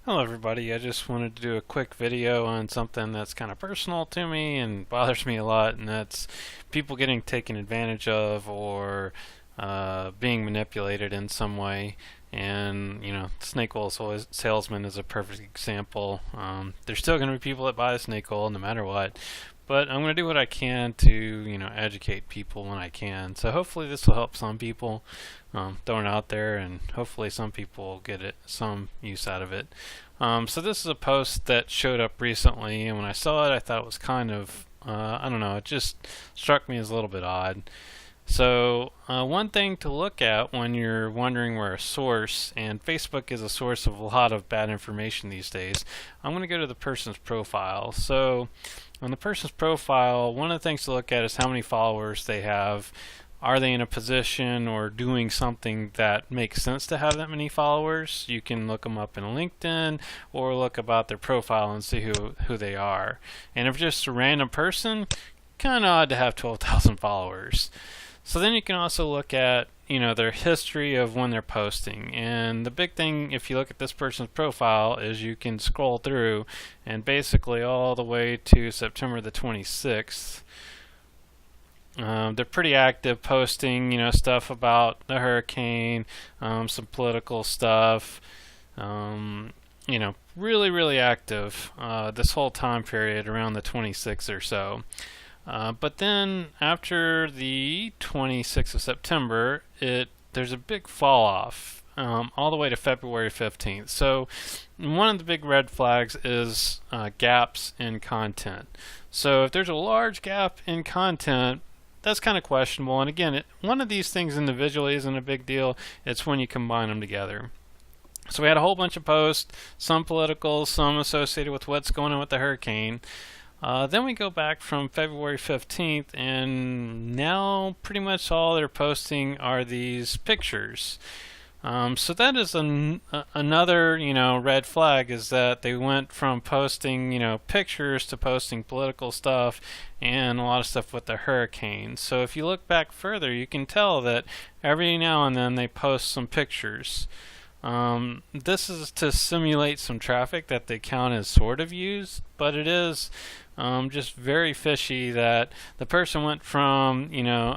Hello everybody, I just wanted to do a quick video on something that's kind of personal to me and bothers me a lot, and that's people getting taken advantage of or being manipulated in some way. And snake oil salesman is a perfect example. There's still going to be people that buy the snake oil no matter what, but I'm going to do what I can to educate people when I can. So hopefully this will help some people. Throwing it out there, and hopefully some people will get some use out of it. So this is a post that showed up recently, and when I saw it I thought it was kind of I don't know, it just struck me as a little bit odd. So one thing to look at when you're wondering where a source, and Facebook is a source of a lot of bad information these days, I'm going to go to the person's profile. So on the person's profile, one of the things to look at is how many followers they have. Are they in a position or doing something that makes sense to have that many followers? You can look them up in LinkedIn or look about their profile and see who they are. And if just a random person, kind of odd to have 12,000 followers. So then you can also look at their history of when they're posting. And the big thing, if you look at this person's profile, is you can scroll through and basically all the way to September the 26th. They're pretty active, posting stuff about the hurricane, some political stuff, really active this whole time period around the 26th or so. But then after the 26th of September, there's a big fall off all the way to February 15th. So one of the big red flags is gaps in content. So if there's a large gap in content, that's kind of questionable. And again, one of these things individually isn't a big deal. It's when you combine them together. So we had a whole bunch of posts, some political, some associated with what's going on with the hurricane. Then we go back from February 15th, and now pretty much all they're posting are these pictures. So that is another red flag, is that they went from posting pictures to posting political stuff and a lot of stuff with the hurricane. So if you look back further, you can tell that every now and then they post some pictures. This is to simulate some traffic that they count as sort of used, but it is just very fishy that the person went from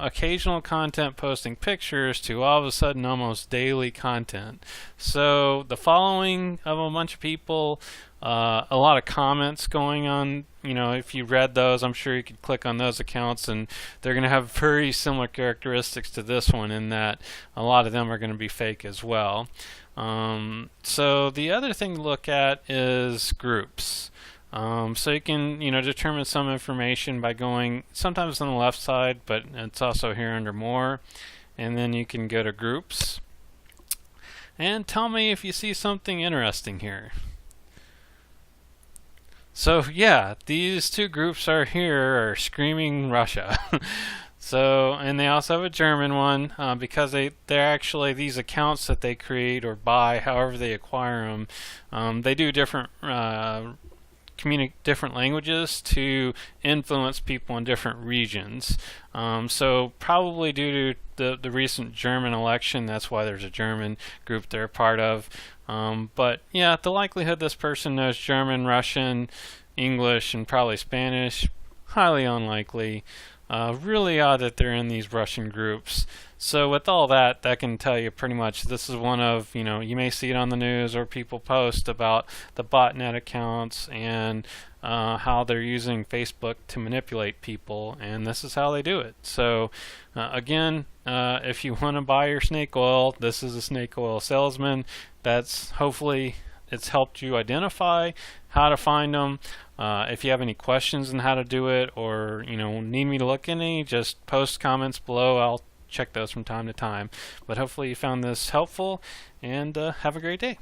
occasional content posting pictures to all of a sudden almost daily content. So the following of a bunch of people, a lot of comments going on. If you read those, I'm sure you could click on those accounts, and they're going to have very similar characteristics to this one, in that a lot of them are going to be fake as well. So the other thing to look at is groups. So you can determine some information by going sometimes on the left side, but it's also here under more, and then you can go to groups and tell me if you see something interesting here. So yeah, these two groups are screaming Russia. So, and they also have a German one, because they're actually, these accounts that they create or buy, however they acquire them, they do different different languages to influence people in different regions. So probably due to the recent German election, that's why there's a German group they're a part of. But yeah, the likelihood this person knows German, Russian, English, and probably Spanish, highly unlikely. Really odd that they're in these Russian groups. So with all that can tell you pretty much this is one of, you may see it on the news or people post about the botnet accounts and how they're using Facebook to manipulate people, and this is how they do it. So again, if you want to buy your snake oil, this is a snake oil salesman. Hopefully it's helped you identify how to find them. If you have any questions on how to do it, or need me to look at any, just post comments below. I'll check those from time to time. But hopefully you found this helpful, and have a great day.